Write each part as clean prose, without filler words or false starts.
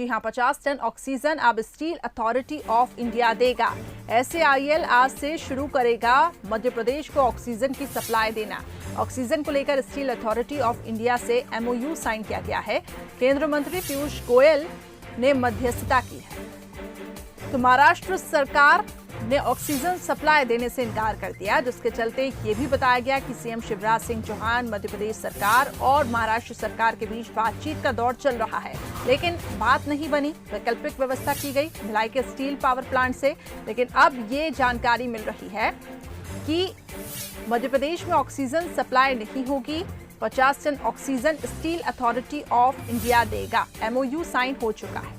जी हां, 50 ton oxygen अब steel authority of India देगा। SAIL आज से शुरू करेगा मध्य प्रदेश को ऑक्सीजन की सप्लाई देना। ऑक्सीजन को लेकर स्टील अथॉरिटी ऑफ इंडिया से MOU साइन किया गया है। केंद्रीय मंत्री पीयूष गोयल ने मध्यस्थता की है। तो महाराष्ट्र सरकार ने ऑक्सीजन सप्लाई देने से इनकार कर दिया, जिसके चलते ये भी बताया गया कि CM शिवराज सिंह चौहान, मध्य प्रदेश सरकार और महाराष्ट्र सरकार के बीच बातचीत का दौर चल रहा है, लेकिन बात नहीं बनी। वैकल्पिक व्यवस्था की गई भिलाई के स्टील पावर प्लांट से, लेकिन अब ये जानकारी मिल रही है कि मध्य प्रदेश में ऑक्सीजन सप्लाई नहीं होगी। 50 ton oxygen steel authority of India देगा। MOU साइन हो चुका है।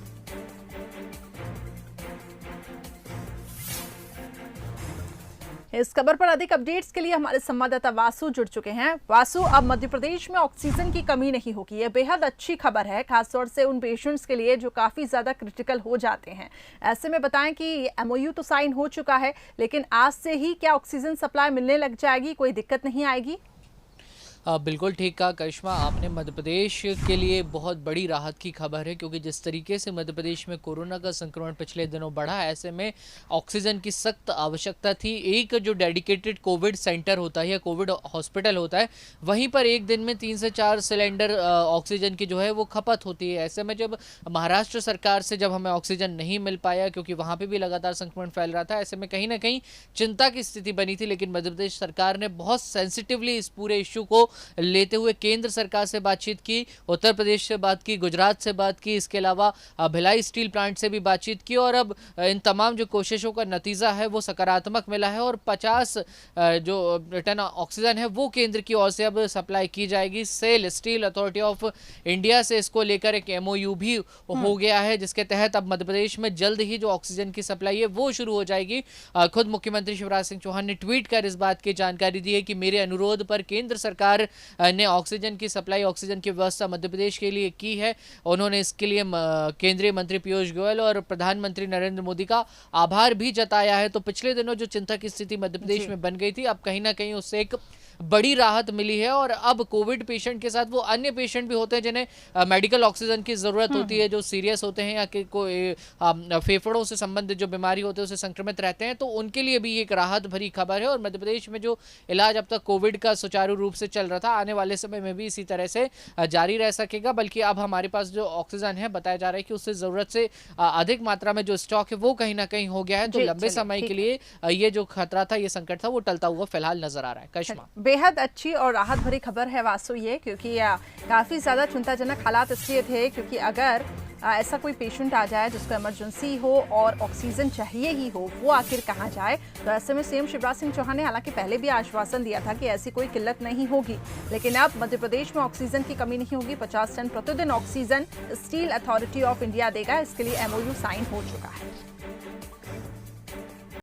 इस खबर पर अधिक अपडेट्स के लिए हमारे संवाददाता वासु जुड़ चुके हैं। वासु, अब मध्य प्रदेश में ऑक्सीजन की कमी नहीं होगी, यह बेहद अच्छी खबर है, खासतौर से उन पेशेंट्स के लिए जो काफी ज्यादा क्रिटिकल हो जाते हैं। ऐसे में बताएं कि MOU तो साइन हो चुका है, लेकिन आज से ही क्या ऑक्सीजन सप्लाई मिलने लग जाएगी? कोई दिक्कत नहीं आएगी? बिल्कुल ठीक कहा करिश्मा आपने। मध्य प्रदेश के लिए बहुत बड़ी राहत की खबर है, क्योंकि जिस तरीके से मध्य प्रदेश में कोरोना का संक्रमण पिछले दिनों बढ़ा, ऐसे में ऑक्सीजन की सख्त आवश्यकता थी। एक जो डेडिकेटेड कोविड सेंटर होता है या कोविड हॉस्पिटल होता है, वहीं पर एक दिन में 3 से 4 सिलेंडर ऑक्सीजन की जो है वो खपत होती है। ऐसे में जब महाराष्ट्र सरकार से जब हमें ऑक्सीजन नहीं मिल पाया, क्योंकि वहाँ पर भी लगातार संक्रमण फैल रहा था, ऐसे में कहीं ना कहीं चिंता की स्थिति बनी थी। लेकिन मध्य प्रदेश सरकार ने बहुत सेंसिटिवली इस पूरे इश्यू को लेते हुए केंद्र सरकार से बातचीत की, उत्तर प्रदेश से बात की, गुजरात से बात की, इसके अलावा भिलाई स्टील प्लांट से भी बातचीत की, और अब इन तमाम जो कोशिशों का नतीजा है वो सकारात्मक मिला है और 50 जो टन ऑक्सीजन है वो केंद्र की ओर से अब सप्लाई की जाएगी। SAIL steel authority of India से इसको लेकर एक MOU भी हो गया है, जिसके तहत अब मध्य प्रदेश में जल्द ही जो ऑक्सीजन की सप्लाई है वो शुरू हो जाएगी। खुद मुख्यमंत्री शिवराज सिंह चौहान ने ट्वीट कर इस बात की जानकारी दी है कि मेरे अनुरोध पर केंद्र सरकार ने ऑक्सीजन की सप्लाई, ऑक्सीजन की व्यवस्था मध्य प्रदेश के लिए की है। उन्होंने इसके लिए केंद्रीय मंत्री पीयूष गोयल और प्रधानमंत्री नरेंद्र मोदी का आभार भी जताया है। तो पिछले दिनों जो चिंता की स्थिति मध्य प्रदेश में बन गई थी, अब कहीं ना कहीं उससे एक बड़ी राहत मिली है। और अब कोविड पेशेंट के साथ वो अन्य पेशेंट भी होते हैं जिन्हें मेडिकल ऑक्सीजन की जरूरत होती है, जो सीरियस होते हैं या कि कोई फेफड़ों से संबंधित जो बीमारी होती है उससे संक्रमित रहते हैं, तो उनके लिए भी एक राहत भरी खबर है। और मध्य प्रदेश में जो इलाज अब तक कोविड का सुचारू रूप से चल रहा था, आने वाले समय में भी इसी तरह से जारी रह सकेगा। बल्कि अब हमारे पास जो ऑक्सीजन है, बताया जा रहा है कि उससे जरूरत से अधिक मात्रा में जो स्टॉक है वो कहीं ना कहीं हो गया है। तो लंबे समय के लिए ये जो खतरा था, ये संकट था, वो टलता हुआ फिलहाल नजर आ रहा है। करिश्मा, बेहद अच्छी और राहत भरी खबर है वासु ये, क्योंकि काफी ज्यादा चिंताजनक हालात इसलिए थे क्योंकि अगर ऐसा कोई पेशेंट आ जाए जिसको इमरजेंसी हो और ऑक्सीजन चाहिए ही हो, वो आखिर कहाँ जाए। तो ऐसे में CM शिवराज सिंह चौहान ने हालांकि पहले भी आश्वासन दिया था कि ऐसी कोई किल्लत नहीं होगी, लेकिन अब मध्य प्रदेश में ऑक्सीजन की कमी नहीं होगी। 50 टन प्रतिदिन oxygen steel authority of India देगा। इसके लिए MOU साइन हो चुका है।